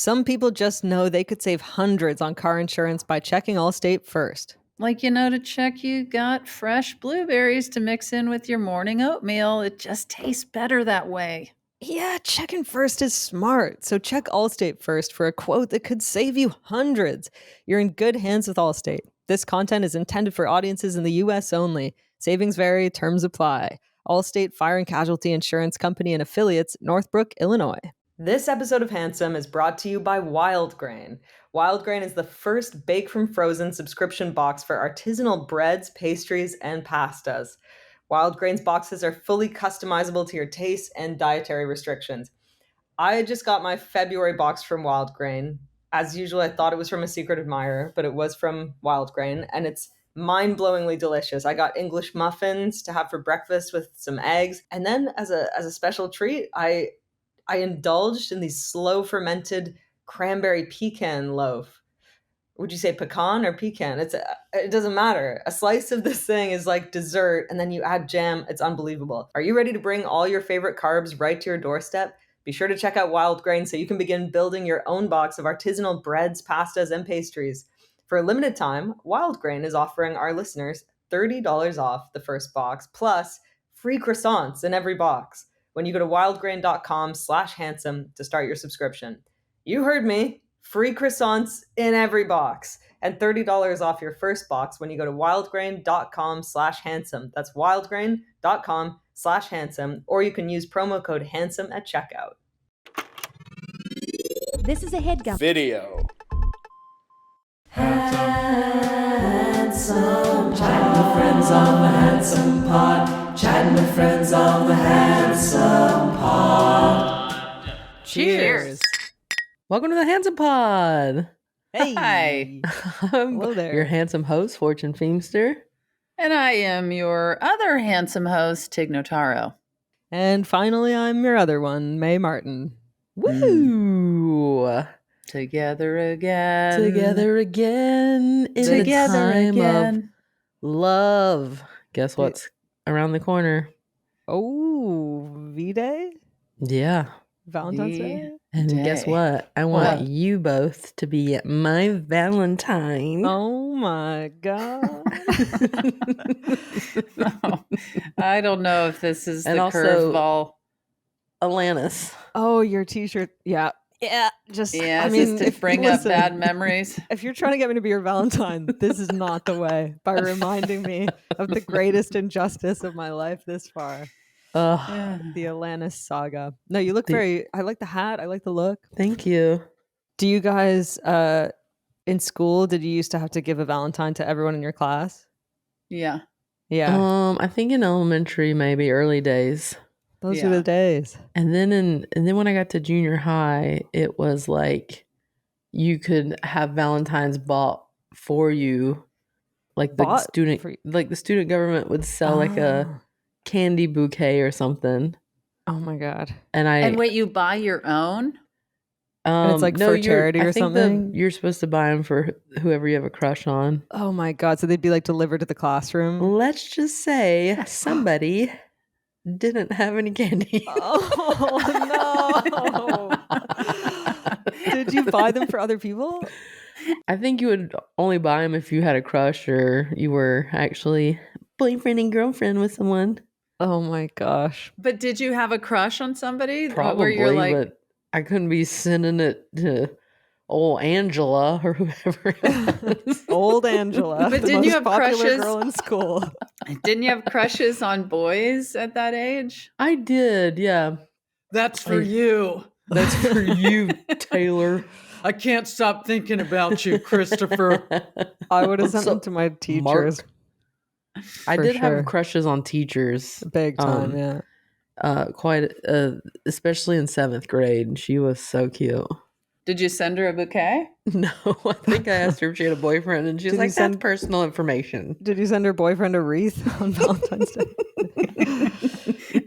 Some people just know they could save hundreds on car insurance by checking Allstate first. Like, to check you got fresh blueberries to mix in with your morning oatmeal. It just tastes better that way. Yeah, checking first is smart. So check Allstate first for a quote that could save you hundreds. You're in good hands with Allstate. This content is intended for audiences in the U.S. only. Savings vary, terms apply. Allstate Fire and Casualty Insurance Company and Affiliates, Northbrook, Illinois. This episode of Handsome is brought to you by Wild Grain. Wild Grain is the first bake from frozen subscription box for artisanal breads, pastries, and pastas. Wild Grain's boxes are fully customizable to your tastes and dietary restrictions. I just got my February box from Wild Grain. As usual, I thought it was from a secret admirer, but it was from Wild Grain, and it's mind-blowingly delicious. I got English muffins to have for breakfast with some eggs, and then as a special treat, I indulged in the slow fermented cranberry pecan loaf. Would you say pecan or pecan? It doesn't matter. A slice of this thing is like dessert, and then you add jam. It's unbelievable. Are you ready to bring all your favorite carbs right to your doorstep? Be sure to check out Wild Grain so you can begin building your own box of artisanal breads, pastas, and pastries. For a limited time, Wild Grain is offering our listeners $30 off the first box, plus free croissants in every box when you go to wildgrain.com/handsome to start your subscription. You heard me. Free croissants in every box and $30 off your first box when you go to wildgrain.com/handsome. That's wildgrain.com/handsome, or you can use promo code handsome at checkout. This is a headgum video. Handsome, chatting with friends on the Handsome Pod. Chatting with friends on the Handsome Pod. Cheers. Welcome to the Handsome Pod. Hey. Hi. Hello there. Your handsome host, Fortune Feimster. And I am your other handsome host, Tig Notaro. And finally, I'm your other one, May Martin. Woo! Together again. Together again in the time of love. Guess what's around the corner? Oh, V-Day? Yeah. Valentine's Day? And guess what? I want you both to be my Valentine. Oh my God. No, I don't know if this is And the also curveball. Alanis. Oh, your t-shirt. Yeah. Yeah. Just, Yeah, I mean, to bring up bad memories. If you're trying to get me to be your Valentine, this is not the way, by reminding me of the greatest injustice of my life this far. The Alanis saga. No, you look I like the hat. I like the look. Thank you. Do you guys, in school, did you used to have to give a Valentine to everyone in your class? Yeah. Yeah. I think in elementary, maybe early days. Those are the days. And then when I got to junior high, it was like you could have Valentines bought for you. Like the student government would sell like a candy bouquet or something. Oh my God. And wait, you buy your own? And it's like for charity or something? You're supposed to buy them for whoever you have a crush on. Oh my God. So they'd be like delivered to the classroom? Let's just say somebody didn't have any candy. Oh no. Did you buy them for other people? I think you would only buy them if you had a crush or you were actually boyfriend and girlfriend with someone. Oh my gosh. But did you have a crush on somebody? Probably, where you're like, but I couldn't be sending it to old Angela or whoever it was. Old Angela. But didn't you have crushes? Girl in school. Didn't you have crushes on boys at that age? I did, yeah. That's for you. That's for you, Taylor. I can't stop thinking about you, Christopher. I would have sent them to my teachers. Mark. I did have crushes on teachers. Big time, yeah. Especially in 7th grade. She was so cute. Did you send her a bouquet? No, I think I asked her if she had a boyfriend, and she's like, that's personal information. Did you send her boyfriend a wreath on Valentine's Day?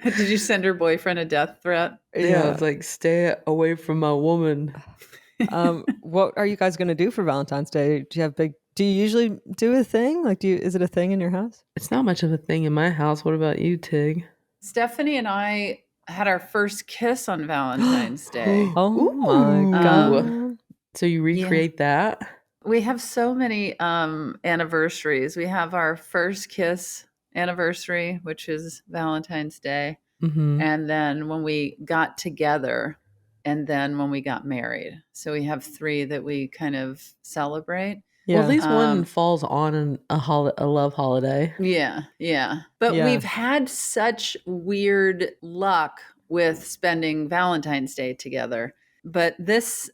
Did you send her boyfriend a death threat? Yeah, it's like, stay away from my woman. What are you guys going to do for Valentine's Day? Do you usually do a thing? Like, is it a thing in your house? It's not much of a thing in my house. What about you, Tig? Stephanie and I had our first kiss on Valentine's Day. Oh my God. So you recreate that? We have so many anniversaries. We have our first kiss anniversary, which is Valentine's Day. Mm-hmm. And then when we got together, and then when we got married. So we have 3 that we kind of celebrate. Yeah. Well, at least one falls on a love holiday. Yeah. But we've had such weird luck with spending Valentine's Day together. But this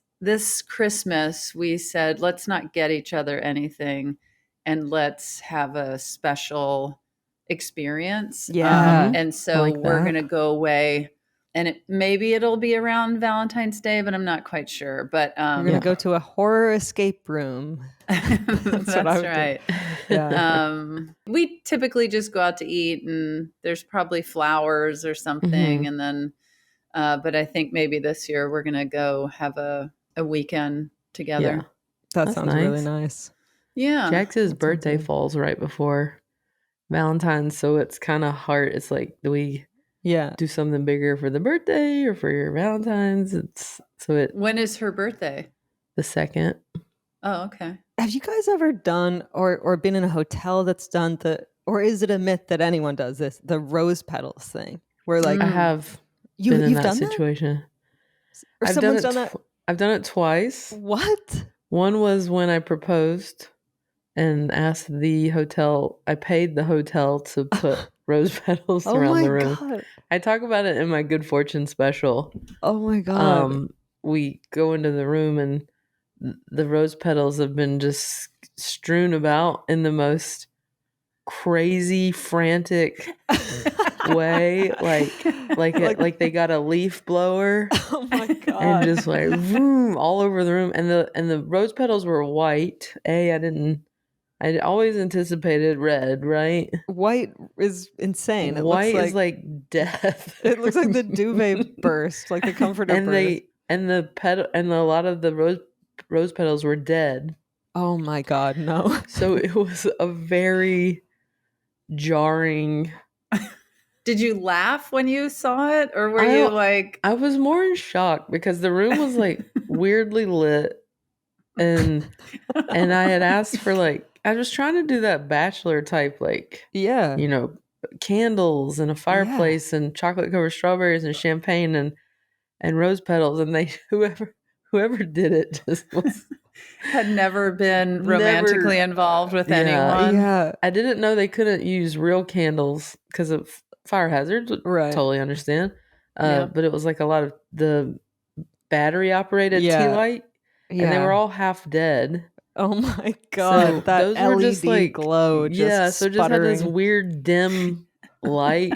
Christmas, we said, let's not get each other anything and let's have a special experience. Yeah. And so we're going to go away. And maybe it'll be around Valentine's Day, but I'm not quite sure. But we're going to go to a horror escape room. That's right. Yeah. We typically just go out to eat, and there's probably flowers or something. And then, but I think maybe this year we're going to go have a weekend together. Yeah. That sounds really nice. Yeah. Jax's birthday falls right before Valentine's, so it's kind of hard. It's like, do we do something bigger for the birthday or for your Valentine's? When is her birthday? The 2nd. Oh, okay. Have you guys ever done or been in a hotel that's done or is it a myth that anyone does this? The rose petals thing, where like I have been in that situation. Or someone's done that? I've done it twice. What? One was when I proposed and asked the hotel. I paid the hotel to put rose petals around the room. God. I talk about it in my Good Fortune special. Oh my God. We go into the room and the rose petals have been just strewn about in the most crazy, frantic way, like they got a leaf blower. Oh my God. And just like vroom, all over the room. And the rose petals were white. I always anticipated red, right? White is insane. White is like death. It looks like the duvet burst, like the comforter burst. And a lot of the rose petals were dead. Oh my God, no. So it was a very jarring. Did you laugh when you saw it, or were you like? I was more in shock because the room was like weirdly lit, and I had asked for I was trying to do that bachelor type candles and a fireplace and chocolate covered strawberries and champagne and rose petals, and they whoever did it just had never been romantically involved with anyone. Yeah, I didn't know they couldn't use real candles because of fire hazards. Right. Totally understand. But it was like a lot of the battery operated tea light, and they were all half dead. Oh my God, so that those LED were just glow. So just had this weird dim light.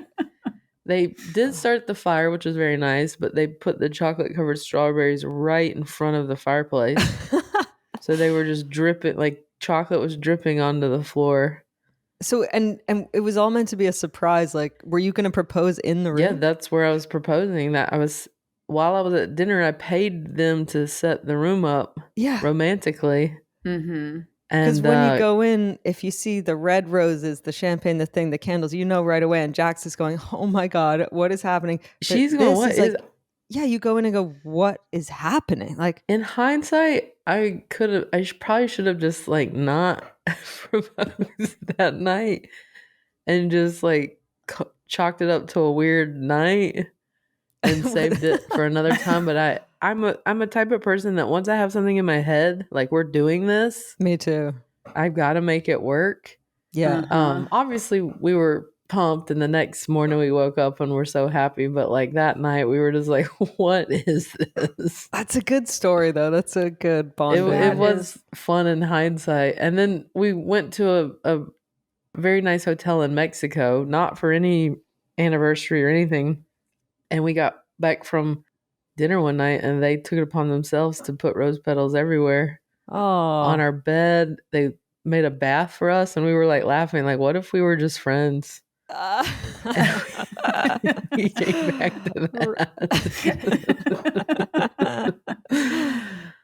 They did start the fire, which was very nice, but they put the chocolate covered strawberries right in front of the fireplace. So they were just dripping, like chocolate was dripping onto the floor. So, and it was all meant to be a surprise. Like, were you going to propose in the room? Yeah, that's where I was proposing. While I was at dinner, I paid them to set the room up romantically. Mm-hmm. Because when you go in, if you see the red roses, the champagne, the thing, the candles, you know right away. And Jax is going, "Oh my God, what is happening?" But she's going, "What is?" Yeah, you go in and go, "What is happening?" Like in hindsight, I probably should have just not proposed that night and just chalked it up to a weird night and saved it for another time. But I'm a type of person that once I have something in my head, like we're doing this. Me too. I've got to make it work. Yeah. Obviously we were pumped, and the next morning we woke up and we're so happy. But that night we were just like, "What is this?" That's a good story, though. That's a good bond. It was fun in hindsight. And then we went to a very nice hotel in Mexico, not for any anniversary or anything. And we got back from dinner one night, and they took it upon themselves to put rose petals everywhere on our bed. They made a bath for us, and we were laughing, what if we were just friends? We came back to that.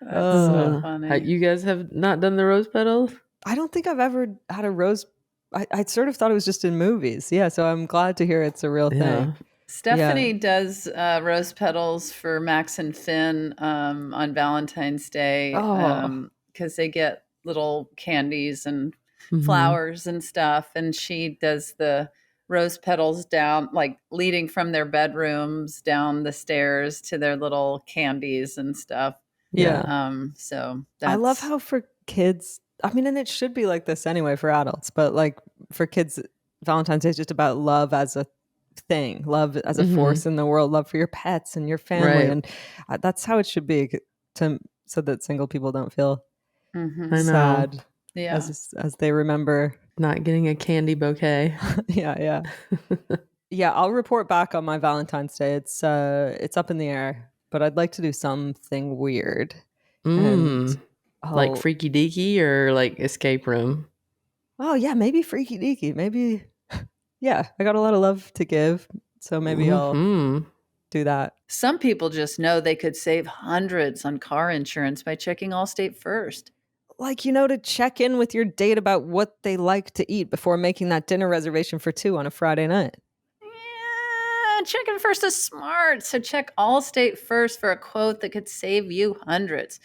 That's so funny. You guys have not done the rose petals? I don't think I've ever had a rose. I sort of thought it was just in movies. Yeah, so I'm glad to hear it's a real thing. Stephanie does rose petals for Max and Finn on Valentine's Day because they get little candies and flowers and stuff. And she does the rose petals down, like leading from their bedrooms down the stairs to their little candies and stuff. Yeah. So I love how for kids, I mean, and it should be like this anyway for adults, but like for kids, Valentine's Day is just about love as a thing, love as a force in the world, love for your pets and your family. And that's how it should be so that single people don't feel sad as they remember not getting a candy bouquet. Yeah. I'll report back on my Valentine's Day. It's up in the air, but I'd like to do something weird. And like freaky deaky or like escape room. Oh yeah, maybe freaky deaky. Maybe I got a lot of love to give, so maybe I'll do that. Some people just know they could save hundreds on car insurance by checking Allstate first. Like, to check in with your date about what they like to eat before making that dinner reservation for 2 on a Friday night. Yeah, checking first is smart. So check Allstate first for a quote that could save you hundreds.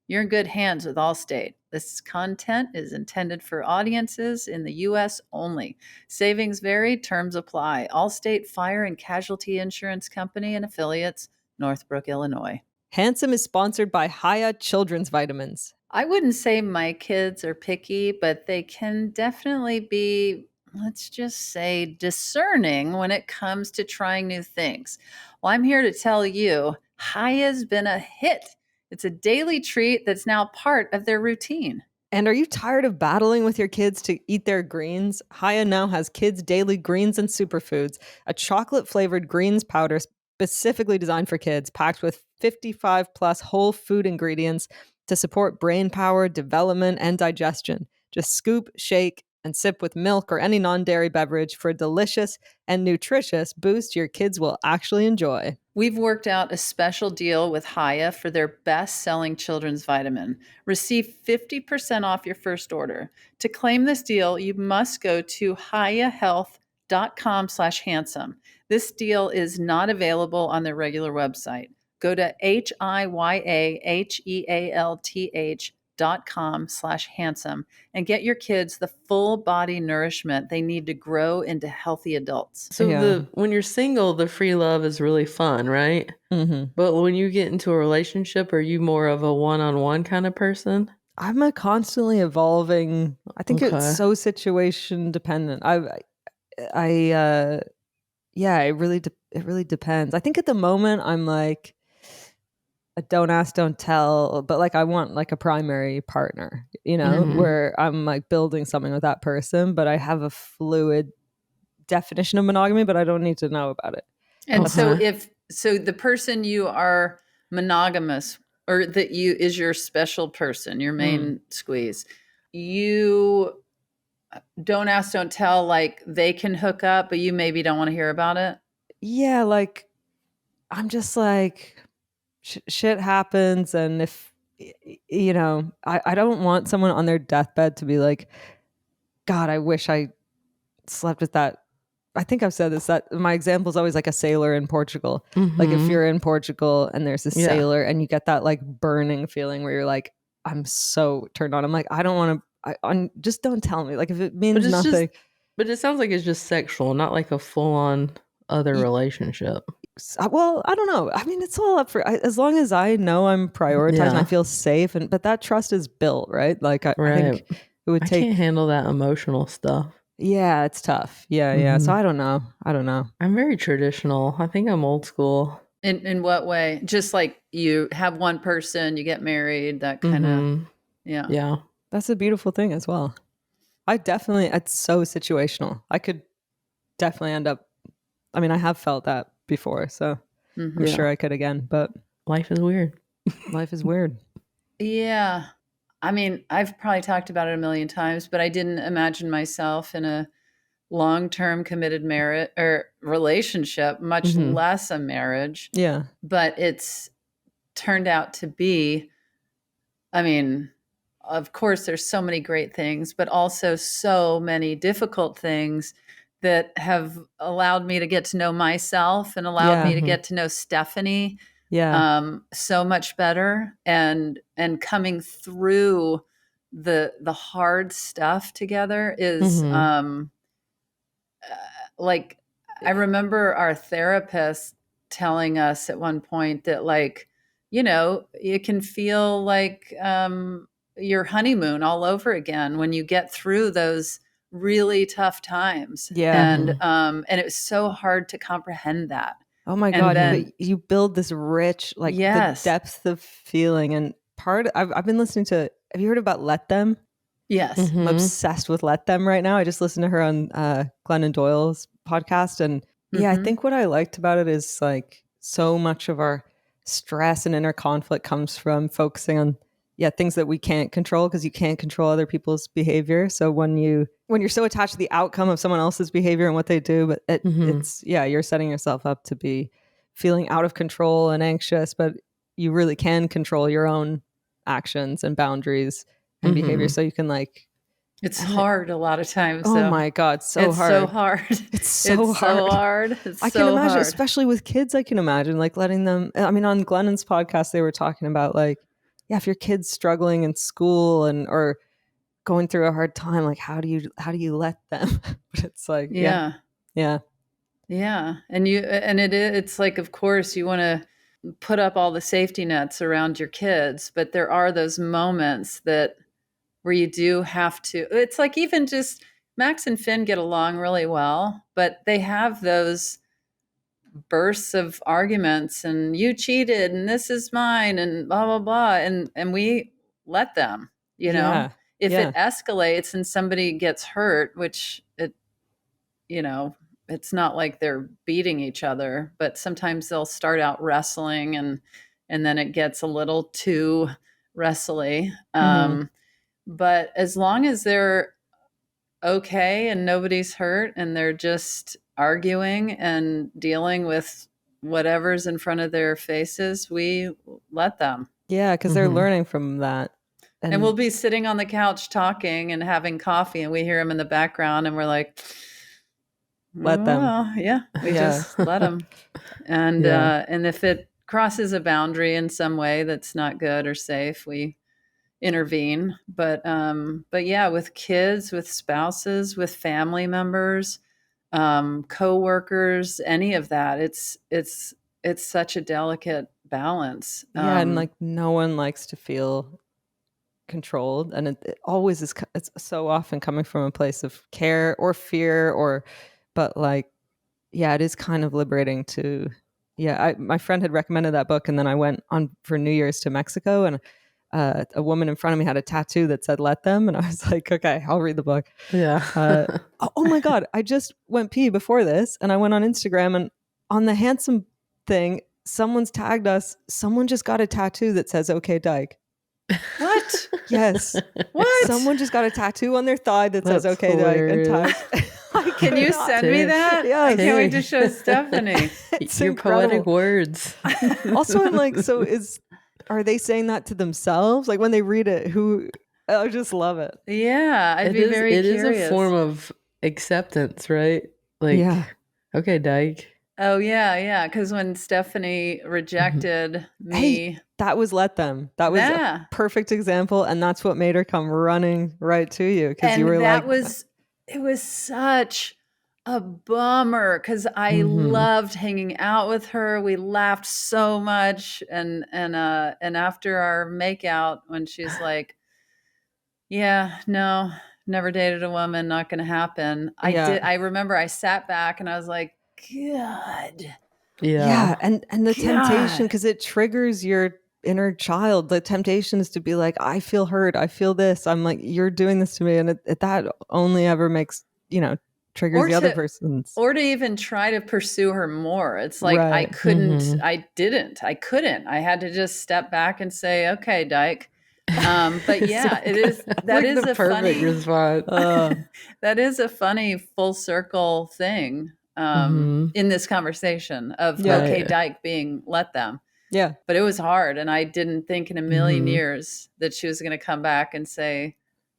You're in good hands with Allstate. This content is intended for audiences in the U.S. only. Savings vary, terms apply. Allstate Fire and Casualty Insurance Company and affiliates, Northbrook, Illinois. Handsome is sponsored by Hiya Children's Vitamins. I wouldn't say my kids are picky, but they can definitely be, let's just say, discerning when it comes to trying new things. Well, I'm here to tell you, Hiya's been a hit. It's a daily treat that's now part of their routine. And are you tired of battling with your kids to eat their greens? Hiya now has kids' daily greens and superfoods, a chocolate-flavored greens powder specifically designed for kids, packed with 55-plus whole food ingredients to support brain power, development, and digestion. Just scoop, shake, and sip with milk or any non-dairy beverage for a delicious and nutritious boost your kids will actually enjoy. We've worked out a special deal with Hiya for their best-selling children's vitamin. Receive 50% off your first order. To claim this deal, you must go to hiyahealth.com/handsome. This deal is not available on their regular website. Go to hiyahealth.com/handsome and get your kids the full body nourishment they need to grow into healthy adults. So when you're single, the free love is really fun, right? Mm-hmm. But when you get into a relationship, are you more of a one-on-one kind of person? I'm a constantly evolving. I think it's so situation dependent. It really depends. I think at the moment I'm like, don't ask, don't tell, but like I want like a primary partner, where I'm like building something with that person, but I have a fluid definition of monogamy, but I don't need to know about it. And so the person you are monogamous or that you is your special person, your main squeeze, you don't ask, don't tell, like they can hook up, but you maybe don't want to hear about it. Yeah. Like I'm just like, shit happens, and if I don't want someone on their deathbed to be like, God, I wish I slept with that. I think I've said this, that my example is always like a sailor in Portugal. Like if you're in Portugal and there's a sailor and you get that like burning feeling where you're like, I'm so turned on. I'm like, I don't want to. Just don't tell me. Like if it means nothing. But it sounds like it's just sexual, not like a full on other relationship. Well, I don't know. I mean, it's all up for, as long as I know I'm prioritized and I feel safe, but that trust is built, right? Like I think it would take. I can't handle that emotional stuff. Yeah, it's tough. Yeah. So I don't know. I'm very traditional. I think I'm old school. In what way? Just like you have one person, you get married, that kind of. Yeah. That's a beautiful thing as well. It's so situational. I could definitely end up, I mean, I have felt that before, so I'm sure I could again, but life is weird. Life is weird. Yeah. I mean, I've probably talked about it a million times, but I didn't imagine myself in a long-term committed marriage or relationship, much less a marriage. Yeah. But it's turned out to be, I mean, of course, there's so many great things, but also so many difficult things that have allowed me to get to know myself and allowed me to get to know Stephanie so much better, and coming through the hard stuff together is like, I remember our therapist telling us at one point that, like, you know, it can feel like your honeymoon all over again when you get through those really tough times. And it was so hard to comprehend that. Oh my God. But you build this rich, like the depth of feeling. And I've been listening to, have you heard about Let Them? Yes. I'm obsessed with Let Them right now. I just listened to her on Glennon Doyle's podcast. And I think what I liked about it is like so much of our stress and inner conflict comes from focusing on things that we can't control, because you can't control other people's behavior. So when you're so attached to the outcome of someone else's behavior and what they do, but it's you're setting yourself up to be feeling out of control and anxious, but you really can control your own actions and boundaries and behavior. So you can it's hard a lot of times. Oh my God, it's so hard. It's so hard. I can imagine, especially with kids, I can imagine like letting them, I mean, on Glennon's podcast, they were talking about like, if your kid's struggling in school or going through a hard time, like how do you let them? But it's like, yeah. And it's like, of course you want to put up all the safety nets around your kids, but there are those moments where you do have to, it's like, even just Max and Finn get along really well, but they have those bursts of arguments and you cheated and this is mine and blah, blah, blah. And we let them, you know, if it escalates and somebody gets hurt, which it's not like they're beating each other, but sometimes they'll start out wrestling and then it gets a little too wrestly. But as long as they're okay and nobody's hurt and they're just arguing and dealing with whatever's in front of their faces, we let them. Yeah, because they're learning from that. And we'll be sitting on the couch talking and having coffee and we hear them in the background and we're like, let them. We just let them. And and if it crosses a boundary in some way that's not good or safe, we intervene. But with kids, with spouses, with family members, co-workers, any of that, it's such a delicate balance. And like no one likes to feel controlled, and it always is. It's so often coming from a place of care or fear, but like, it is kind of liberating to. My friend had recommended that book, and then I went on for New Year's to Mexico, and a woman in front of me had a tattoo that said "Let Them," and I was like, okay, I'll read the book. Oh my God, I just went pee before this, and I went on Instagram, and on the Handsome thing, someone's tagged us. Someone just got a tattoo that says "Okay, Dyke." What? Yes. What? Someone just got a tattoo on their thigh that says "Okay, Dyke" and tagged. Can you send me that? Yeah, I can't wait to show Stephanie. It's your incredible. poetic words. Also, I'm like, are they saying that to themselves? Like when they read it, I just love it. Yeah, I'd be very curious. It is a form of acceptance, right? Like, okay, Dyke. Oh, yeah. Because when Stephanie rejected me. That was Let Them. That was a perfect example. And that's what made her come running right to you. Because you were it was such a bummer because I loved hanging out with her. We laughed so much. And after our makeout, when she's like, no, never dated a woman, not going to happen. I remember I sat back and I was like, God. Yeah. And the temptation, because it triggers your inner child. The temptation is to be like, I feel hurt. I feel this. I'm like, you're doing this to me. And that only ever makes, triggers the other person's. Or to even try to pursue her more. It's like, I couldn't, I couldn't. I had to just step back and say, okay, Dyke. But it is, that is a perfect funny response. That is a funny full circle thing in this conversation of okay, Dyke being Let Them. Yeah. But it was hard. And I didn't think in a million years that she was going to come back and say,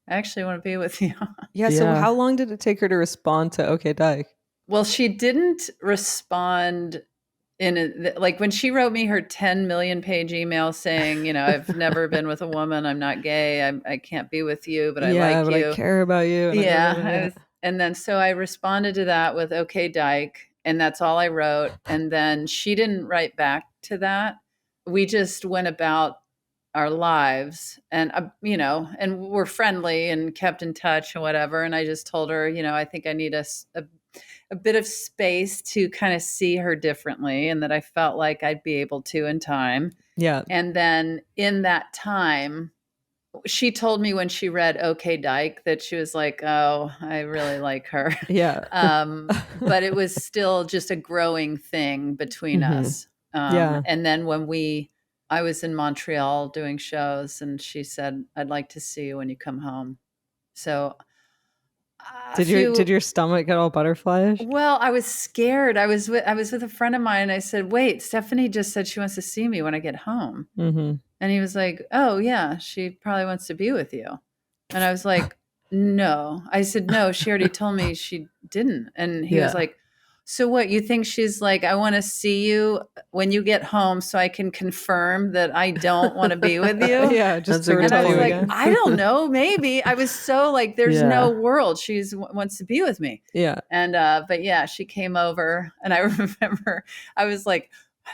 I actually want to be with you. Yeah. So how long did it take her to respond to okay, Dyke? Well, she didn't respond like when she wrote me her 10 million page email saying, I've never been with a woman. I'm not gay. I can't be with you, but I like you. I care about you. And then so I responded to that with, okay, Dyke. And that's all I wrote. And then she didn't write back to that. We just went about our lives and, and we're friendly and kept in touch and whatever. And I just told her, I think I need a bit of space to kind of see her differently and that I felt like I'd be able to in time. Yeah. And then in that time, she told me when she read Okay, Dyke that she was like, oh, I really like her. Yeah. But it was still just a growing thing between us. And then I was in Montreal doing shows and she said, I'd like to see you when you come home. So did your stomach get all butterflies? Well, I was scared. I was with a friend of mine and I said, wait, Stephanie just said she wants to see me when I get home. Mm-hmm. And he was like, oh yeah, she probably wants to be with you. And I was like, no. I said, no, she already told me she didn't. And he was like, so what, you think she's like, I want to see you when you get home so I can confirm that I don't want to be with you? Yeah, just and I was like, I don't know, maybe. I was so like, there's no world. She wants to be with me. Yeah. And, but yeah, she came over and I remember I was like,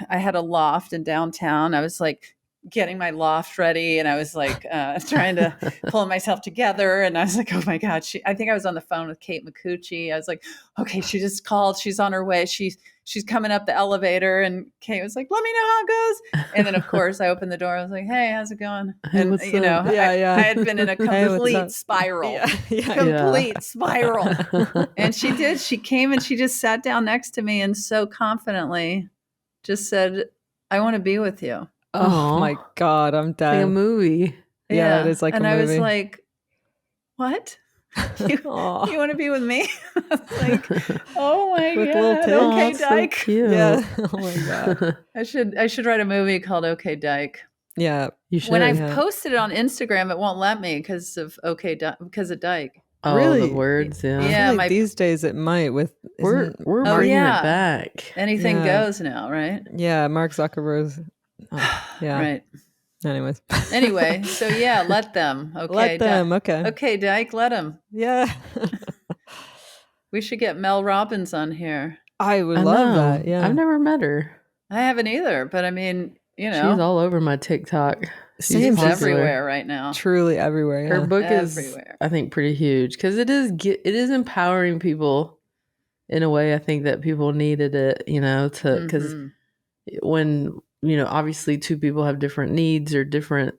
I had a loft in downtown. I was like, getting my loft ready and I was like trying to pull myself together and I was like, oh my God, I think I was on the phone with Kate McCucci. I was like, okay, she just called, she's on her way, she's coming up the elevator. And Kate was like, let me know how it goes. And then of course I opened the door, I was like, hey, how's it going? And I had been in a complete spiral. Complete spiral. And she came and she just sat down next to me and so confidently just said, I want to be with you. Oh my God, I'm dead. Like a movie. Yeah, it is like a movie. And I was like, what? You want to be with me? Like, oh my with God. Little Okay, Dyke. So cute. Yeah. Oh my God. I should write a movie called Okay, Dyke. Yeah. You should. When I've posted it on Instagram, it won't let me because of Dyke. Oh, really? The words, yeah. Yeah, like these days it might with we're bringing it back. Anything goes now, right? Yeah, Mark Zuckerberg's. Yeah. Right. Anyways. Anyway, so yeah, let them. Okay. Let them. Okay. Okay, Dyke, let them. Yeah. We should get Mel Robbins on here. I would love that. Yeah. I've never met her. I haven't either, but I mean, she's all over my TikTok. She's everywhere right now. Truly everywhere. Yeah. Her book is, I think, pretty huge because it is empowering people in a way. I think that people needed it, because when, obviously two people have different needs or different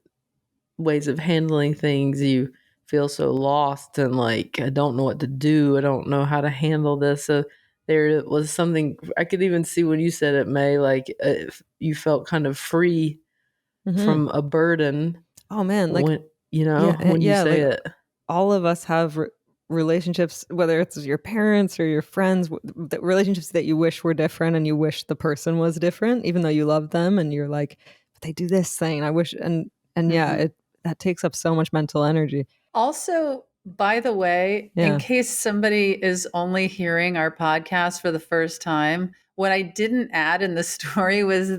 ways of handling things, you feel so lost and like, I don't know what to do. I don't know how to handle this. So there was something I could even see when you said it, May, like you felt kind of free from a burden. Oh man. Like, when you say it, all of us have relationships, whether it's your parents or your friends, relationships that you wish were different and you wish the person was different, even though you love them and you're like, but they do this thing and I wish, and that takes up so much mental energy. Also, by the way, in case somebody is only hearing our podcast for the first time, what I didn't add in the story was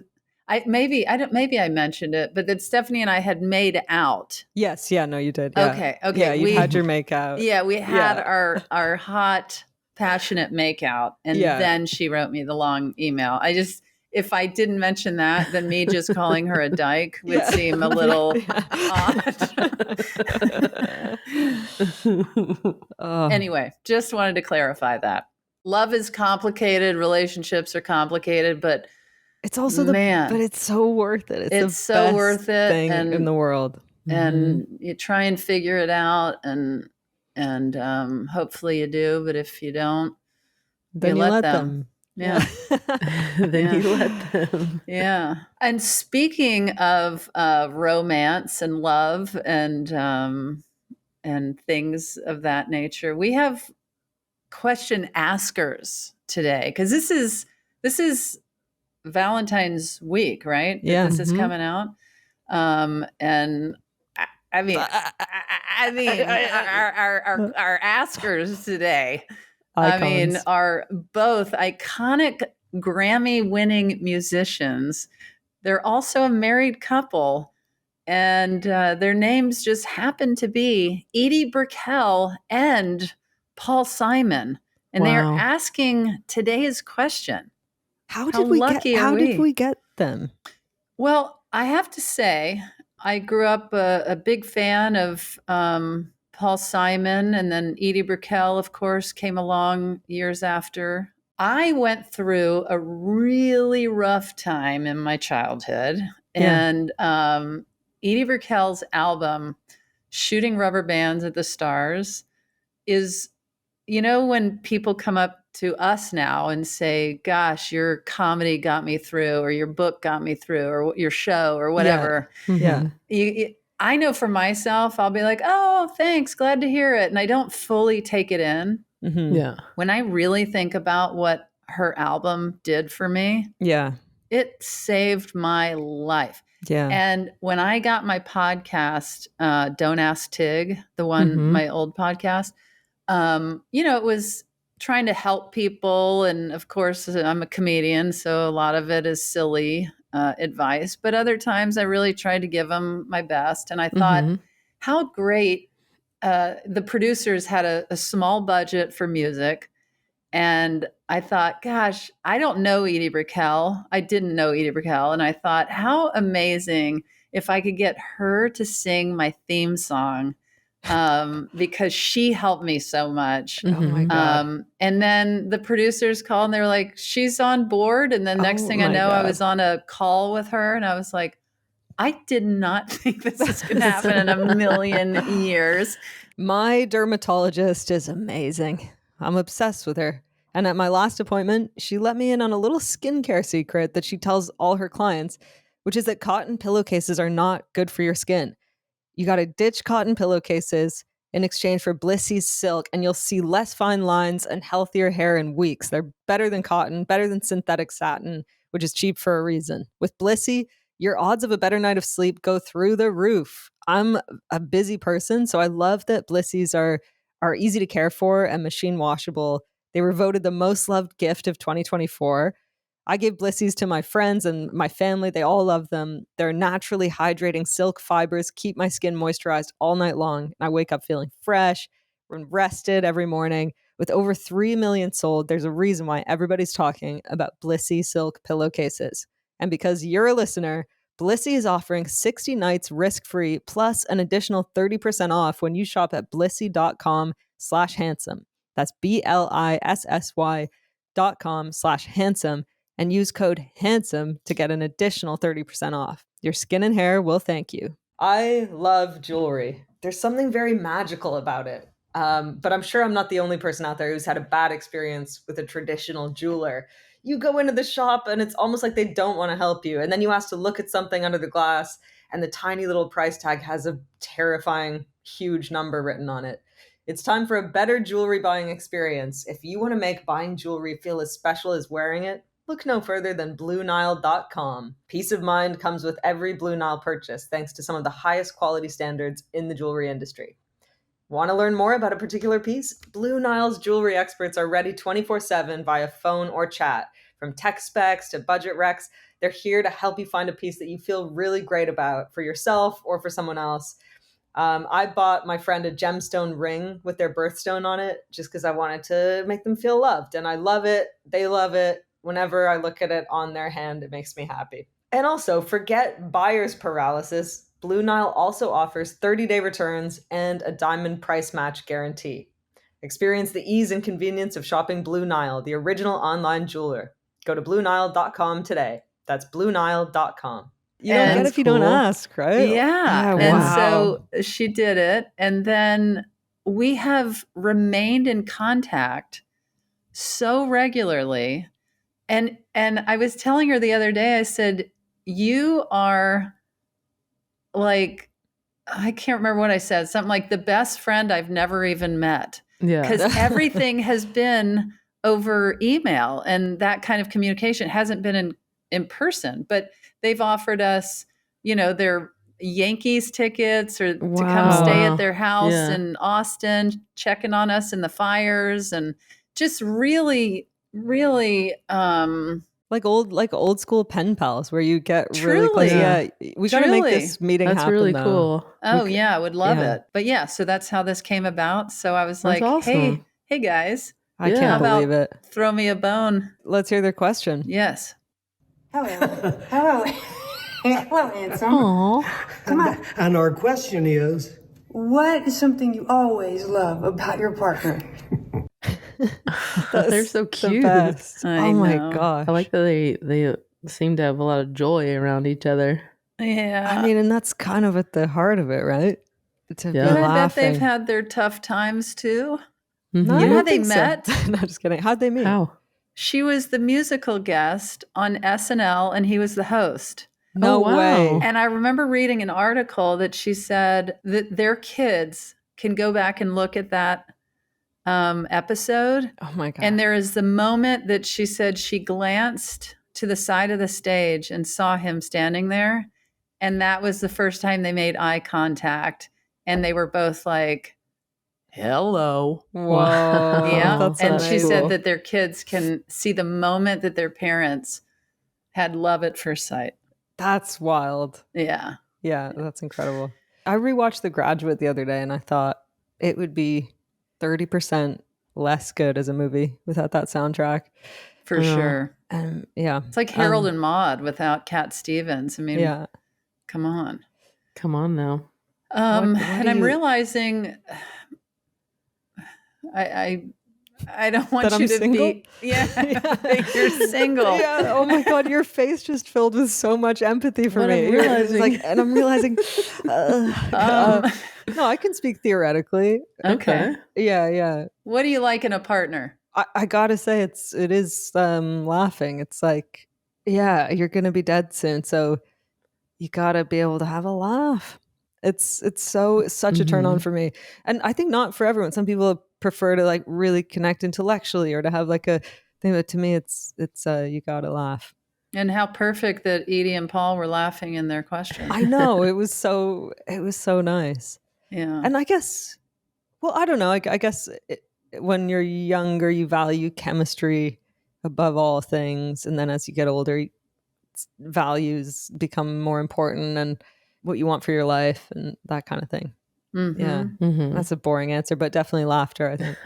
maybe I mentioned it, but that Stephanie and I had made out. Yes, yeah, no, you did. Yeah. Okay. Yeah, you had your make out. Yeah, we had our hot, passionate make out, and then she wrote me the long email. If I didn't mention that, then me just calling her a dyke would seem a little odd. Anyway, just wanted to clarify that. Love is complicated. Relationships are complicated, but it's also but it's so worth it. It's the so best worth it thing in the world. And you try and figure it out, and hopefully you do. But if you don't, then you let them. Yeah. Then you let them. Yeah. And speaking of romance and love and things of that nature, we have question askers today because this is Valentine's week, right? Yeah. This is coming out. And I mean, our askers today, Icons. are both iconic Grammy-winning musicians. They're also a married couple, and their names just happen to be Edie Brickell and Paul Simon. And they are asking today's question. How did we get them? Well, I have to say, I grew up a big fan of Paul Simon, and then Edie Brickell, of course, came along years after. I went through a really rough time in my childhood, and Edie Brickell's album, Shooting Rubber Bands at the Stars, is, when people come up to us now and say, gosh, your comedy got me through, or your book got me through, or your show, or whatever. Yeah. I know for myself, I'll be like, oh, thanks, glad to hear it. And I don't fully take it in. Mm-hmm. Yeah. When I really think about what her album did for me, it saved my life. Yeah. And when I got my podcast, Don't Ask Tig, the one, my old podcast, it was trying to help people. And of course, I'm a comedian, so a lot of it is silly advice. But other times I really tried to give them my best. And I thought, how great. The producers had a small budget for music. And I thought, gosh, I don't know Edie Brickell. I didn't know Edie Brickell. And I thought, how amazing if I could get her to sing my theme song, because she helped me so much. Oh my God. And then the producers called and they were like, she's on board. And then next thing I know, I was on a call with her and I was like, I did not think this was going to happen in a million years. My dermatologist is amazing. I'm obsessed with her. And at my last appointment, she let me in on a little skincare secret that she tells all her clients, which is that cotton pillowcases are not good for your skin. You got to ditch cotton pillowcases in exchange for Blissey's silk, and you'll see less fine lines and healthier hair in weeks. They're better than cotton, better than synthetic satin, which is cheap for a reason. With Blissey, your odds of a better night of sleep go through the roof. I'm a busy person, so I love that Blissey's are easy to care for and machine washable. They were voted the most loved gift of 2024. I give Blissey's to my friends and my family. They all love them. Their naturally hydrating silk fibers keep my skin moisturized all night long. And I wake up feeling fresh and rested every morning. With over 3 million sold, there's a reason why everybody's talking about Blissey silk pillowcases. And because you're a listener, Blissey is offering 60 nights risk-free plus an additional 30% off when you shop at blissey.com/handsome. That's BLISSY.com/handsome. And use code HANDSOME to get an additional 30% off. Your skin and hair will thank you. I love jewelry. There's something very magical about it. But I'm sure I'm not the only person out there who's had a bad experience with a traditional jeweler. You go into the shop and it's almost like they don't want to help you. And then you ask to look at something under the glass and the tiny little price tag has a terrifying, huge number written on it. It's time for a better jewelry buying experience. If you want to make buying jewelry feel as special as wearing it, look no further than BlueNile.com. Peace of mind comes with every Blue Nile purchase, thanks to some of the highest quality standards in the jewelry industry. Want to learn more about a particular piece? Blue Nile's jewelry experts are ready 24/7 via phone or chat. From tech specs to budget recs, they're here to help you find a piece that you feel really great about for yourself or for someone else. I bought my friend a gemstone ring with their birthstone on it just because I wanted to make them feel loved. And I love it. They love it. Whenever I look at it on their hand, it makes me happy. And also, forget buyer's paralysis. Blue Nile also offers 30-day returns and a diamond price match guarantee. Experience the ease and convenience of shopping Blue Nile, the original online jeweler. Go to BlueNile.com today. That's BlueNile.com. You don't get it if you don't ask, right? Yeah. Oh, and wow. so she did it. And then we have remained in contact so regularly. And I was telling her the other day, I said, you are like, I can't remember what I said, something like the best friend I've never even met. Yeah. Because everything has been over email and that kind of communication hasn't been in person. But they've offered us, their Yankees tickets or to come Wow. stay at their house Yeah. in Austin, checking on us in the fires, and just really, really like old school pen pals where you get really Truly. close. Yeah, we got to make this meeting That's happen. really though. cool. Oh yeah, I would love it. But yeah, so that's how this came about. So I was That's like, awesome. hey guys, I Yeah. can't how believe about it. throw me a bone? Let's hear their question. Yes. Hello. Hello. Hello, handsome. Aw. Come on. And our question is, What is something you always love about your partner? They're so The cute. best. I Oh my know. gosh. I like that they seem to have a lot of joy around each other. Yeah. I mean, and that's kind of at the heart of it, right? To be Yeah. But I bet laughing. they've had their tough times too. No, I You know how don't they think so. met? No, just kidding. How'd they meet? How? She was the musical guest on SNL and he was the host. No Oh, wow. way. And I remember reading an article that she said that their kids can go back and look at that episode. Oh my god. And there is the moment that she said she glanced to the side of the stage and saw him standing there. And that was the first time they made eye contact. And they were both like, hello. Whoa. Yeah. That's And she amazing. said that their kids can see the moment that their parents had love at first sight. That's wild. Yeah. Yeah, that's incredible. I rewatched The Graduate the other day and I thought it would be 30% less good as a movie without that soundtrack. For sure. And yeah. It's like Harold and Maude without Cat Stevens. I mean, Yeah. come on. Come on now. What And do I'm you- realizing I don't want That I'm you to single? be that you're single. Yeah. Oh my god, your face just filled with so much empathy for What me. I'm You're- it's realizing- like, and I'm realizing no, I can speak theoretically. Okay. Yeah. What do you like in a partner? I gotta say it is laughing. It's like, yeah, you're gonna be dead soon, so you gotta be able to have a laugh. It's such a turn on for me, and I think not for everyone. Some people prefer to like really connect intellectually or to have like a thing, but to me, it's you gotta laugh. And how perfect that Edie and Paul were laughing in their question. I know it was so nice, Yeah. and I guess, well, I don't know. I guess when you're younger, you value chemistry above all things, and then as you get older, values become more important and what you want for your life and that kind of thing. Mm-hmm. Yeah, Mm-hmm. that's a boring answer, but definitely laughter. I think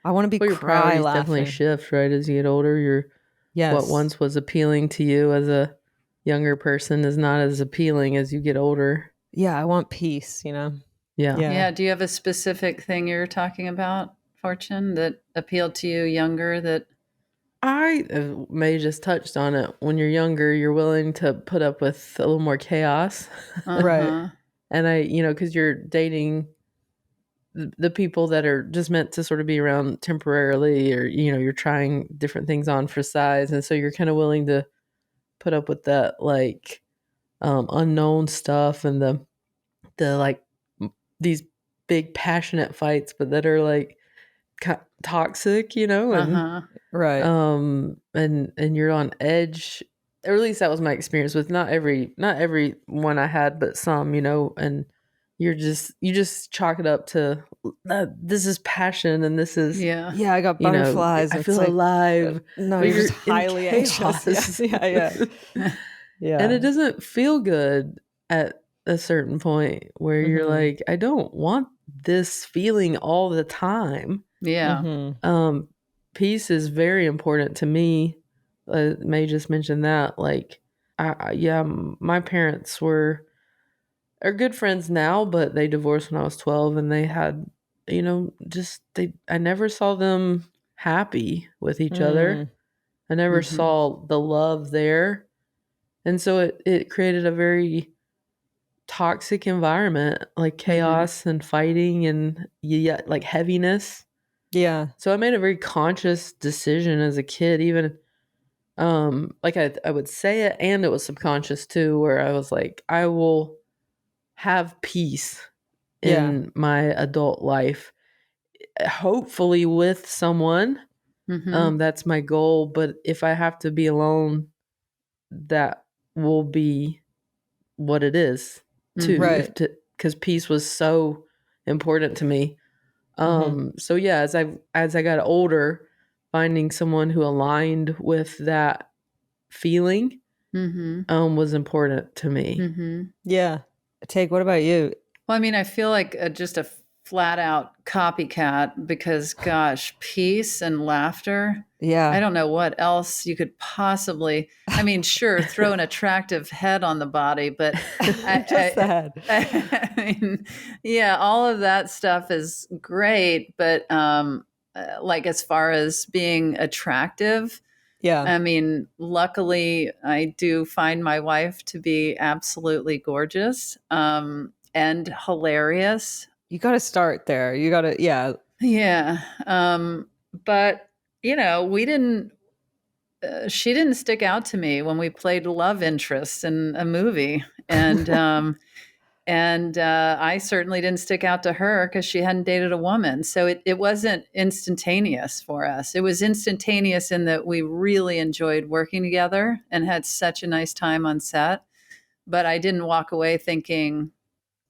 I want to be Well, your cry priorities laughing. definitely shift, right? As you get older, Yes. what once was appealing to you as a younger person is not as appealing as you get older. Yeah, I want peace. Yeah. Yeah. Do you have a specific thing you're talking about, Fortune, that appealed to you younger that I may just touched on it. When you're younger, you're willing to put up with a little more chaos. Right. And because you're dating the people that are just meant to sort of be around temporarily, or, you're trying different things on for size. And so you're kind of willing to put up with that, like, unknown stuff and the like these big passionate fights, but that are like toxic, and Right. and you're on edge, or at least that was my experience with not every one I had, but some, and you just chalk it up to this is passion and this is yeah. Yeah, I got butterflies. I It's feel like, alive. no, but you're just in highly anxious. chaos. Yeah. Yeah. And it doesn't feel good at a certain point where you're like, I don't want this feeling all the time. Yeah. Mhm. Peace is very important to me. May just mentioned that. Like, my parents are good friends now, but they divorced when I was 12, and they had, I never saw them happy with each other. I never saw the love there. And so it created a very toxic environment, like chaos and fighting and like heaviness. Yeah. So I made a very conscious decision as a kid, even like I would say it, and it was subconscious too, where I was like, I will have peace in my adult life, hopefully with someone. That's my goal. But if I have to be alone, that will be what it is. too, Right. Because peace was so important to me. So yeah, as I got older, finding someone who aligned with that feeling was important to me. Yeah. Take, what about you? Well, I mean, I feel like just a flat out copycat because, gosh, peace and laughter. Yeah. I don't know what else you could possibly. I mean, sure, throw an attractive head on the body, but Just the head. I mean, yeah, all of that stuff is great, but like as far as being attractive, Yeah. I mean, luckily, I do find my wife to be absolutely gorgeous and hilarious. You got to start there. You got to, yeah. Yeah. But, you know, she didn't stick out to me when we played love interest in a movie. And I certainly didn't stick out to her because she hadn't dated a woman. So it wasn't instantaneous for us. It was instantaneous in that we really enjoyed working together and had such a nice time on set. But I didn't walk away thinking,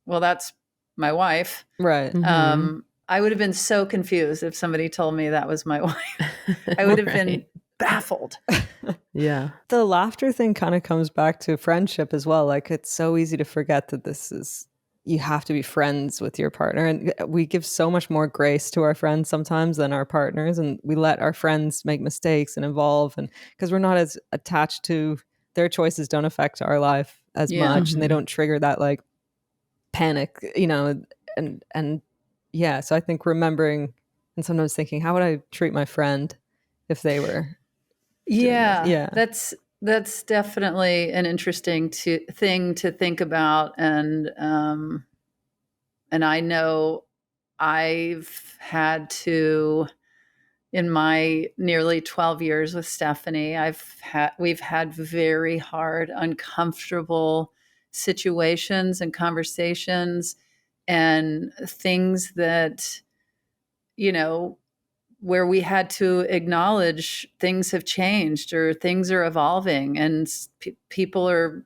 well, that's my wife. Right. I would have been so confused if somebody told me that was my wife. I would have been baffled. Yeah. The laughter thing kind of comes back to friendship as well. Like, it's so easy to forget that you have to be friends with your partner. And we give so much more grace to our friends sometimes than our partners. And we let our friends make mistakes and evolve. And because we're not as attached to their choices, don't affect our life as much. And they don't trigger that like panic, and yeah. So I think remembering and sometimes thinking, how would I treat my friend if they were? Yeah. That's definitely an interesting thing to think about. And I know I've had to, in my nearly 12 years with Stephanie, we've had very hard, uncomfortable situations and conversations and things that, where we had to acknowledge things have changed or things are evolving and people are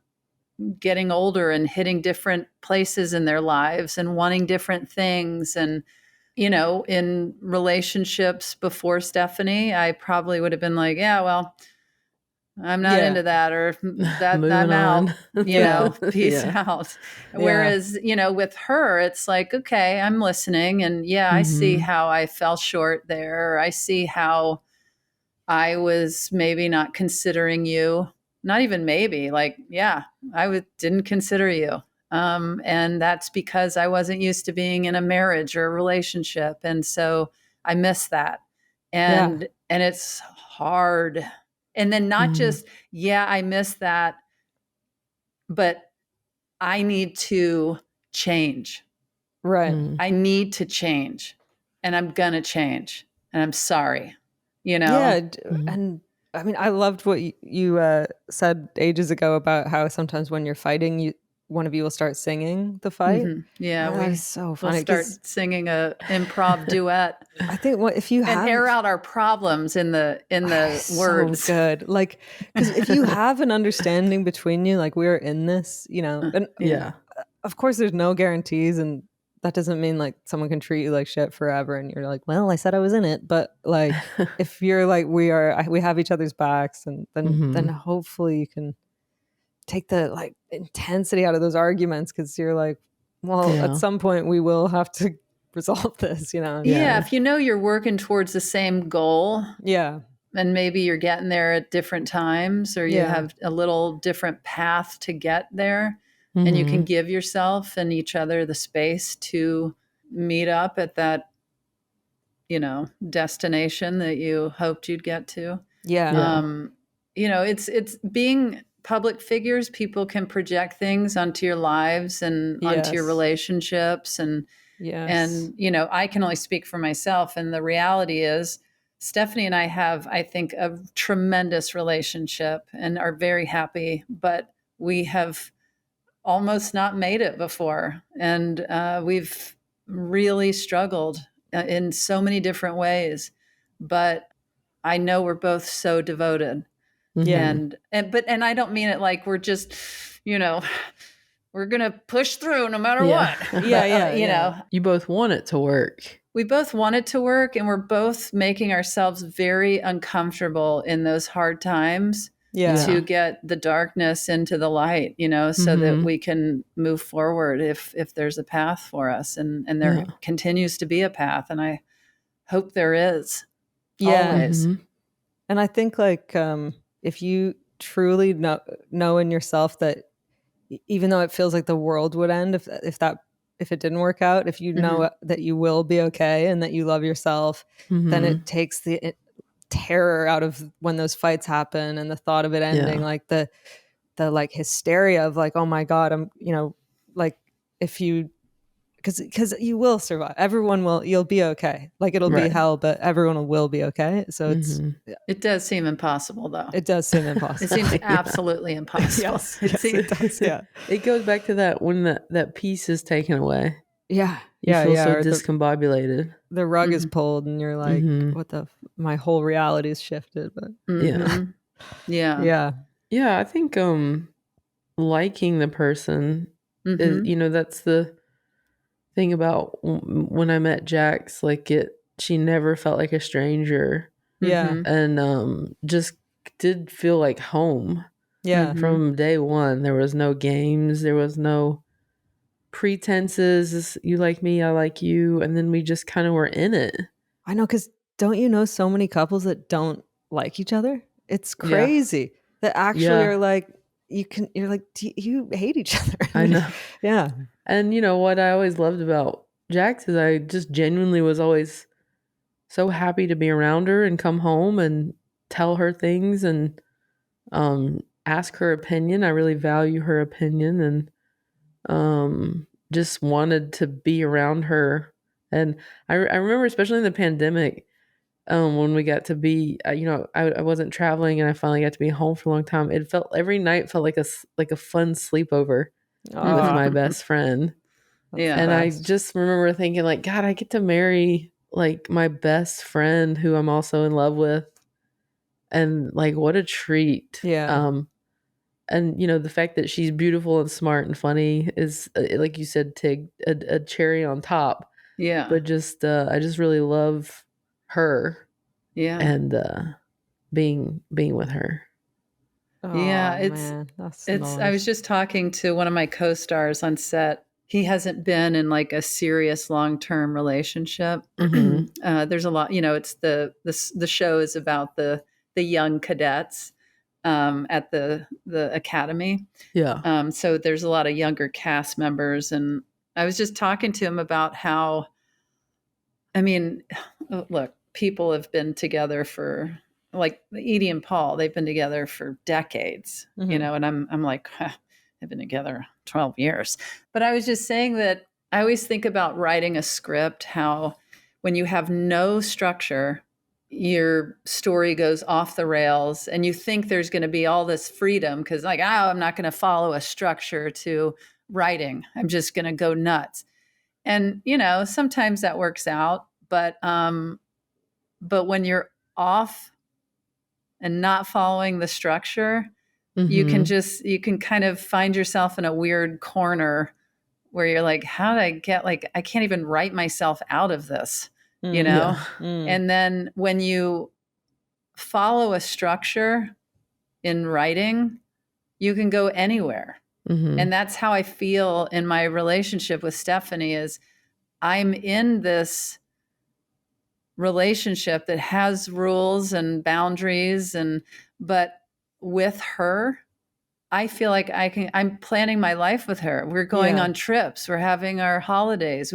getting older and hitting different places in their lives and wanting different things. And, in relationships before Stephanie, I probably would have been like, yeah, well, I'm not into that, or that I'm out, peace out. Whereas, with her, it's like, okay, I'm listening. And I see how I fell short there. I see how I was maybe not considering you, not even maybe, like, didn't consider you. And that's because I wasn't used to being in a marriage or a relationship. And so I miss that. And it's hard. And then not just, I miss that, but I need to change. Right. I need to change, and I'm going to change, and I'm sorry, Yeah. And I mean, I loved what you said ages ago about how sometimes when you're fighting, one of you will start singing the fight. Yeah, that is so funny. We'll start singing a improv duet. I think if you have and air out our problems in the words. So good, like, because if you have an understanding between you, like, we're in this, and of course there's no guarantees, and that doesn't mean like someone can treat you like shit forever and you're like, well, I said I was in it. But like, if you're like, we have each other's backs, and then hopefully you can take the like intensity out of those arguments, because you're like, well, at some point we will have to resolve this, if you're working towards the same goal, and maybe you're getting there at different times, or you have a little different path to get there, and you can give yourself and each other the space to meet up at that destination that you hoped you'd get to. It's being public figures. People can project things onto your lives and onto your relationships. And I can only speak for myself. And the reality is, Stephanie and I have, I think, a tremendous relationship and are very happy, but we have almost not made it before. And we've really struggled in so many different ways. But I know we're both so devoted. And I don't mean it like we're just, we're we're going to push through no matter Yeah. what. You know, you both want it to work. We both want it to work, and we're both making ourselves very uncomfortable in those hard times to get the darkness into the light, so that we can move forward if there's a path for us, and there continues to be a path, and I hope there is. Always. And I think like if you truly know in yourself that even though it feels like the world would end if it didn't work out, if you know that you will be okay and that you love yourself, then it takes the terror out of when those fights happen and the thought of it ending, like the like hysteria of like, oh my God, I'm, like if you, because you will survive. Everyone will, you'll be okay. Like it'll be hell, but everyone will be okay. So it does seem impossible though. It does seem impossible. It seems absolutely impossible. It does. Yeah. It goes back to that when that piece is taken away. Yeah. You feel so discombobulated. The rug is pulled and you're like, what my whole reality is shifted. But yeah. I think liking the person is, that's the thing about when I met Jax, like she never felt like a stranger. And just did feel like home. From day one. There was no games, there was no pretenses, you like me, I like you, and then we just kind of were in it. I know, because don't you know so many couples that don't like each other? It's crazy that actually are like, you're like, you hate each other. I know. Yeah. And what I always loved about Jax is I just genuinely was always so happy to be around her and come home and tell her things and ask her opinion. I really value her opinion, and just wanted to be around her. And I remember, especially in the pandemic, when we got to be, I wasn't traveling and I finally got to be home for a long time. It felt, every night felt like a fun sleepover with my best friend. And I just remember thinking like, God, I get to marry like my best friend who I'm also in love with. And like, what a treat. And the fact that she's beautiful and smart and funny is, like you said, Tig, a cherry on top. But just I just really love her. And being with her. I was just talking to one of my co-stars on set. He hasn't been in like a serious long-term relationship. There's a lot, it's the show is about the young cadets at the academy. So there's a lot of younger cast members, and I was just talking to him about how, look, people have been together for, like Edie and Paul, they've been together for decades, and I'm like, they've been together 12 years. But I was just saying that I always think about writing a script, how when you have no structure, your story goes off the rails and you think there's going to be all this freedom because like, I'm not going to follow a structure to writing. I'm just going to go nuts. And, sometimes that works out, but when you're off and not following the structure, you can kind of find yourself in a weird corner where you're like, how did I get, like, I can't even write myself out of this, And then when you follow a structure in writing, you can go anywhere. And that's how I feel in my relationship with Stephanie is I'm in this relationship that has rules and boundaries, but with her, I feel like I'm planning my life with her. We're going on trips. We're having our holidays.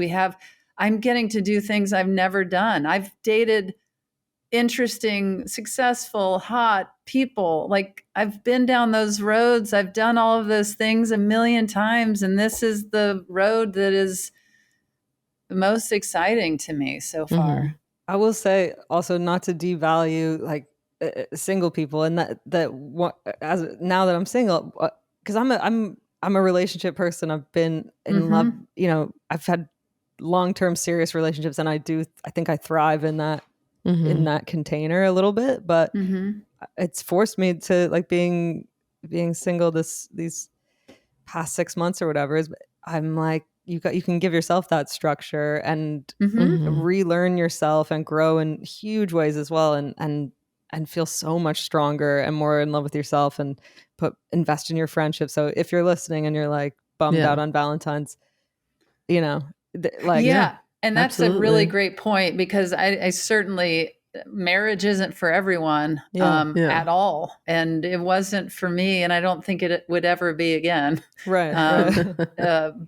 I'm getting to do things I've never done. I've dated interesting, successful, hot people. Like I've been down those roads. I've done all of those things a million times. And this is the road that is the most exciting to me so far. I will say also not to devalue like single people, and as now that I'm single, because I'm a relationship person. I've been in love, I've had long-term serious relationships, and I think I thrive in that in that container a little bit, but it's forced me to like being single these past 6 months or whatever is I'm like, you can give yourself that structure and relearn yourself and grow in huge ways as well, and feel so much stronger and more in love with yourself, and invest in your friendship. So if you're listening and you're like bummed out on Valentine's, you know, and that's a really great point, because I certainly, marriage isn't for everyone at all. And it wasn't for me. And I don't think it would ever be again. Right.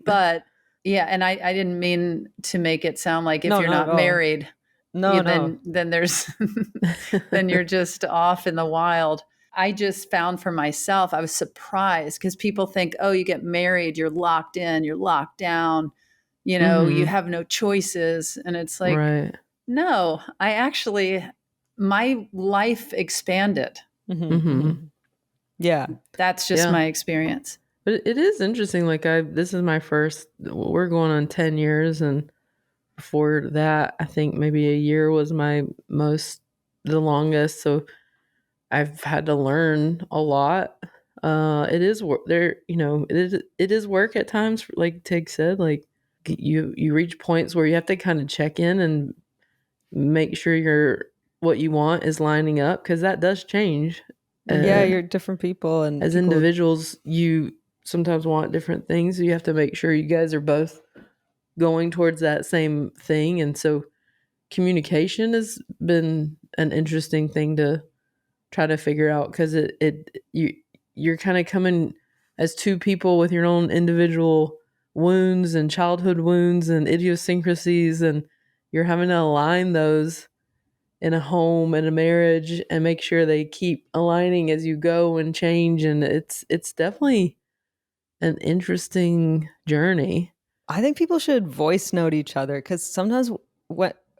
But yeah. And I didn't mean to make it sound like if you're not married, then there's, then you're just off in the wild. I just found for myself, I was surprised because people think, oh, you get married, you're locked in, you're locked down, you know, you have no choices. And it's like, no, my life expanded. Yeah. That's just my experience. But it is interesting. Like this is my first, we're going on 10 years. And before that, I think maybe a year was the longest. So I've had to learn a lot. It is there, you know, it is work at times. Like Tig said, like you reach points where you have to kind of check in and make sure what you want is lining up, because that does change. You're different people, and as individuals, you sometimes want different things. So you have to make sure you guys are both going towards that same thing. And so communication has been an interesting thing to try to figure out, because you're kind of coming as two people with your own individual wounds and childhood wounds and idiosyncrasies, and you're having to align those in a home and a marriage and make sure they keep aligning as you go and change. And it's definitely an interesting journey. I think people should voice note each other, because sometimes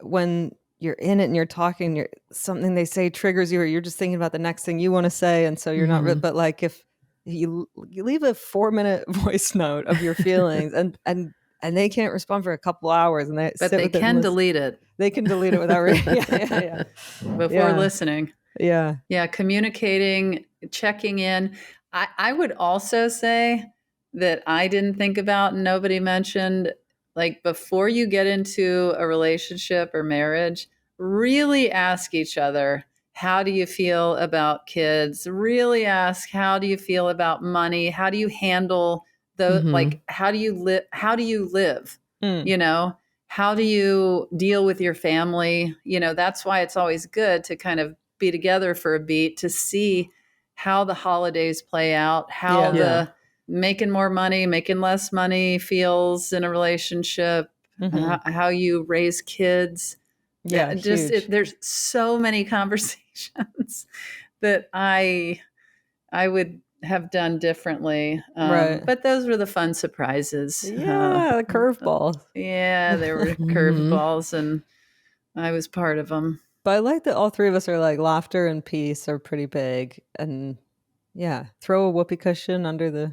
when you're in it and you're talking, something they say triggers you, or you're just thinking about the next thing you want to say, and so you're not. But like if you leave a 4-minute voice note of your feelings, and they can't respond for a couple hours, and they can delete it. They can delete it without before listening. Yeah, communicating, checking in. I would also say that I didn't think about, and nobody mentioned, like before you get into a relationship or marriage, really ask each other, how do you feel about kids? Really ask, how do you feel about money? How do you handle those? Like, how do you live? You know, how do you deal with your family? You know, that's why it's always good to kind of be together for a beat to see how the holidays play out, how the making more money, making less money feels in a relationship, how you raise kids. Yeah, there's so many conversations that I would have done differently. But those were the fun surprises. The curveballs. They were curveballs, and I was part of them. But I like that all three of us are like, laughter and peace are pretty big. And throw a whoopee cushion under the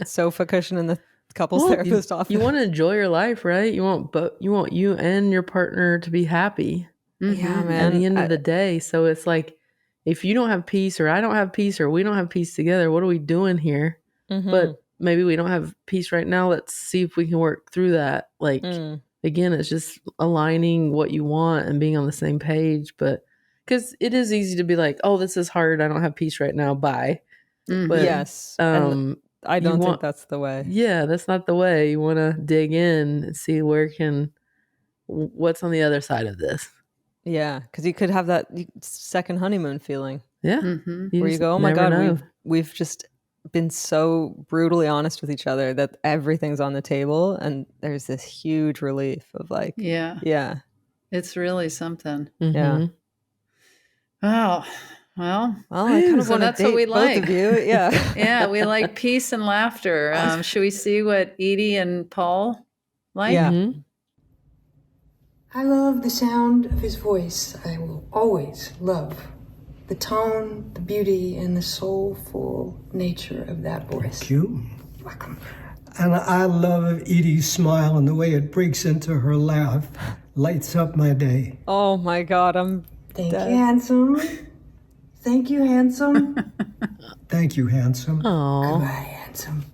sofa cushion in the couples therapist office. You want to enjoy your life, right? You want you and your partner to be happy. Yeah, man. At the end of the day. So it's like, if you don't have peace, or I don't have peace, or we don't have peace together, what are we doing here? But maybe we don't have peace right now. Let's see if we can work through that. Like, again, it's just aligning what you want and being on the same page. But because it is easy to be like, oh, this is hard, I don't have peace right now, bye. But yes. I don't think that's the way. Yeah, that's not the way. You want to dig in and see what's on the other side of this. Yeah, because you could have that second honeymoon feeling. Yeah. Where you go, oh my God, we've just been so brutally honest with each other that everything's on the table, and there's this huge relief of like, yeah. It's really something. Yeah. Oh, well, I kind of want to date what we both like. of you. Yeah. Yeah, we like peace and laughter. Should we see what Edie and Paul like? Yeah. I love the sound of his voice. I will always love the tone, the beauty, and the soulful nature of that voice. Thank you. Welcome. And I love Edie's smile, and the way it breaks into her laugh lights up my day. Oh my God, Thank you, handsome. Thank you, handsome. Thank you, handsome. Aww. Goodbye, handsome.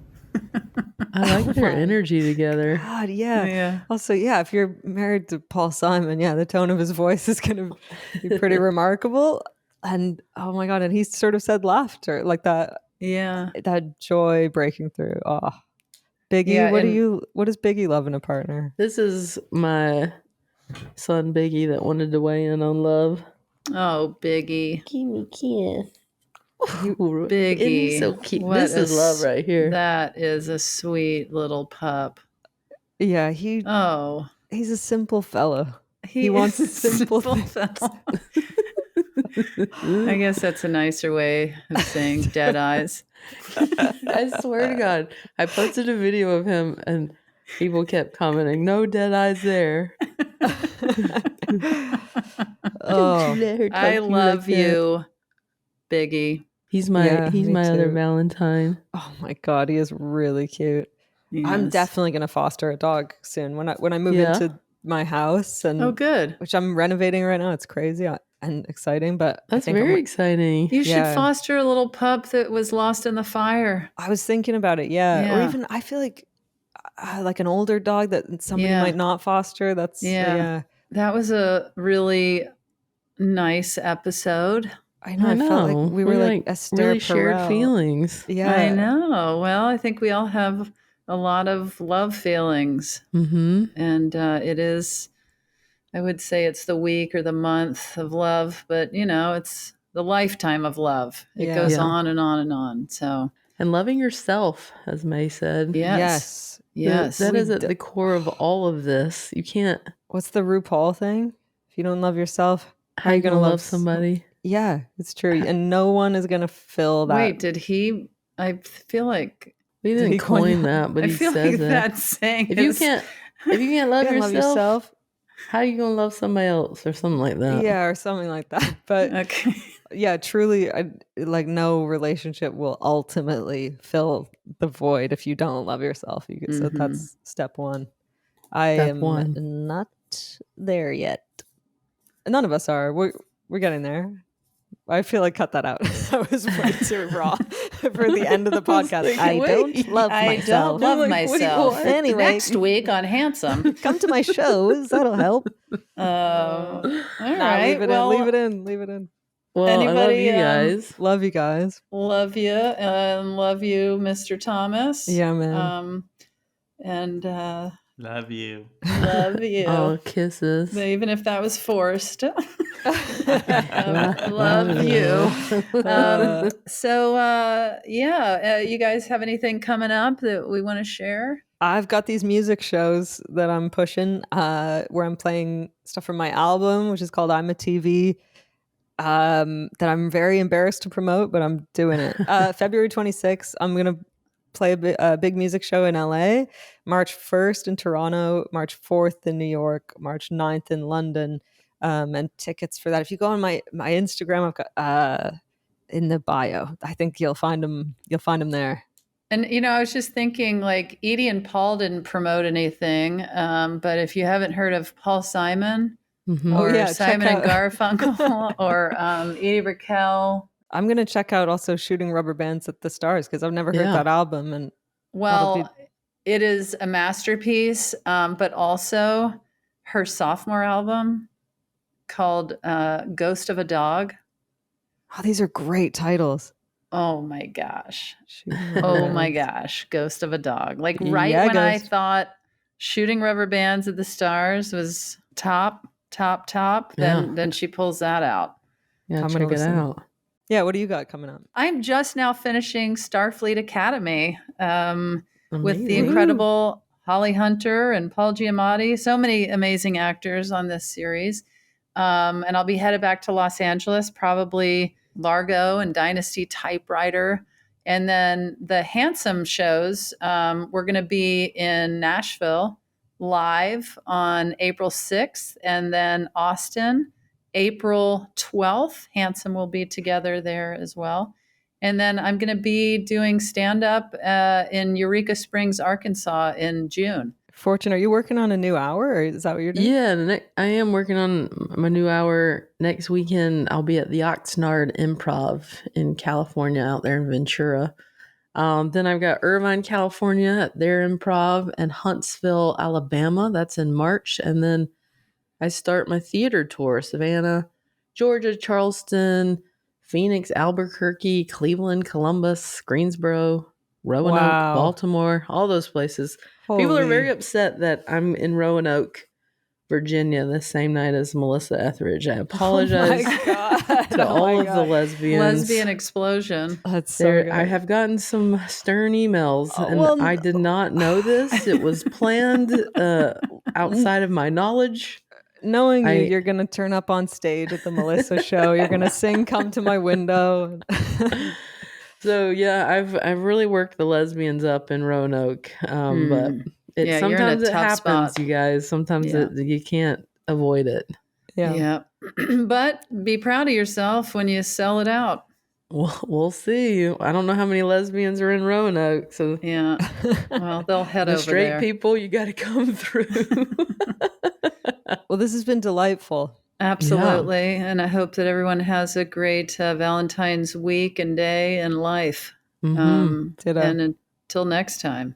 I like their energy together. God, yeah. Also, if you're married to Paul Simon, the tone of his voice is going to be pretty remarkable. And oh my God, and he sort of said laughter like that. Yeah. That joy breaking through. Oh, Biggie, what does Biggie love in a partner? This is my son Biggie that wanted to weigh in on love. Oh, Biggie. Give me a kiss. Biggie. Isn't he so cute? This is love right here. That is a sweet little pup. Yeah, he's a simple fellow. He wants simple fellow. I guess that's a nicer way of saying dead eyes. I swear to God, I posted a video of him and people kept commenting, "No dead eyes there." I love you, Biggie. He's my other Valentine. Oh my God, he is really cute. Yes. I'm definitely gonna foster a dog soon when I move into my house and good, which I'm renovating right now. It's crazy and exciting, but that's very exciting. You should foster a little pup that was lost in the fire. I was thinking about it, or even I feel like an older dog that somebody might not foster. That's That was a really nice episode. I know. I felt like we were like Esther really shared feelings. Yeah, I know. Well, I think we all have a lot of love feelings, and it is. I would say it's the week or the month of love, but it's the lifetime of love. It goes on and on and on. So, and loving yourself, as May said. Yes. That is at the core of all of this. You can't. What's the RuPaul thing? If you don't love yourself, how are you going to love somebody? Yeah, it's true. And no one is going to fill that. Wait, did he? I feel like he didn't coin that, but he says like it. That's saying if you can't love yourself, how are you going to love somebody else or something like that? Yeah, or something like that. But truly, no relationship will ultimately fill the void if you don't love yourself. So that's step one. I am not there yet. None of us are. We're getting there. I feel like cut that out. That was way too raw for the end of the podcast. I don't love myself. I don't love myself. Anyway, next week on Handsome, come to my shows. That'll help. All right. Leave it in. Well, anybody, I love you guys. Love you guys. Love you and love you, Mr. Thomas. Yeah, man. And love you. Love you. Oh, kisses. Even if that was forced. Love you. You guys have anything coming up that we want to share? I've got these music shows that I'm pushing where I'm playing stuff from my album, which is called I'm a TV, that I'm very embarrassed to promote, but I'm doing it. February 26th, I'm going to play a big music show in LA, March 1st in Toronto, March 4th in New York, March 9th in London. And tickets for that, if you go on my Instagram, I've got in the bio. I think you'll find them there. And I was just thinking, like, Edie and Paul didn't promote anything, but if you haven't heard of Paul Simon or Simon and Garfunkel or Edie Brickell, I'm gonna check out also Shooting Rubber Bands at the Stars because I've never heard that album. And it is a masterpiece, but also her sophomore album called Ghost of a Dog. Oh, these are great titles. Oh my gosh. Ghost of a Dog. Like when I thought Shooting Rubber Bands at the Stars was top, then she pulls that out. Yeah, check it out. Yeah, what do you got coming up? I'm just now finishing Starfleet Academy with the incredible Holly Hunter and Paul Giamatti. So many amazing actors on this series. And I'll be headed back to Los Angeles, probably Largo and Dynasty Typewriter. And then the Handsome shows, we're going to be in Nashville live on April 6th, and then Austin, April 12th. Handsome will be together there as well. And then I'm going to be doing stand-up in Eureka Springs, Arkansas in June. Fortune, are you working on a new hour, or is that what you're doing? Yeah, I am working on my new hour. Next weekend, I'll be at the Oxnard Improv in California, out there in Ventura. Then I've got Irvine, California at their Improv, and Huntsville, Alabama. That's in March. And then I start my theater tour: Savannah, Georgia, Charleston, Phoenix, Albuquerque, Cleveland, Columbus, Greensboro, Roanoke, Baltimore, all those places. People are very upset that I'm in Roanoke, Virginia, the same night as Melissa Etheridge. I apologize to all of the lesbians. Lesbian explosion. That's so good. I have gotten some stern emails, and I did not know this. It was planned outside of my knowledge. Knowing you're going to turn up on stage at the Melissa show. You're going to sing "Come to My Window." So yeah, I've really worked the lesbians up in Roanoke, but sometimes it happens, spot. You guys. Sometimes you can't avoid it. Yeah. But be proud of yourself when you sell it out. We'll see. I don't know how many lesbians are in Roanoke, so yeah. Well, they'll head over there. Straight people, you got to come through. Well, this has been delightful. Absolutely. Yeah. And I hope that everyone has a great Valentine's week and day and life. And until next time,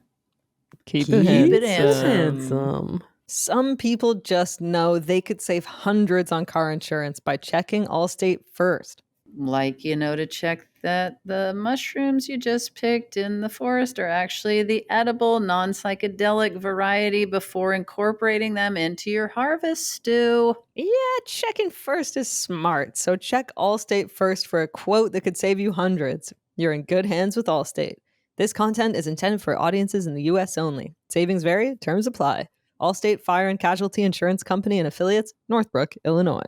keep it handsome. Some people just know they could save hundreds on car insurance by checking Allstate first. Like, to check that the mushrooms you just picked in the forest are actually the edible, non-psychedelic variety before incorporating them into your harvest stew. Yeah, checking first is smart. So check Allstate first for a quote that could save you hundreds. You're in good hands with Allstate. This content is intended for audiences in the U.S. only. Savings vary, terms apply. Allstate Fire and Casualty Insurance Company and Affiliates, Northbrook, Illinois.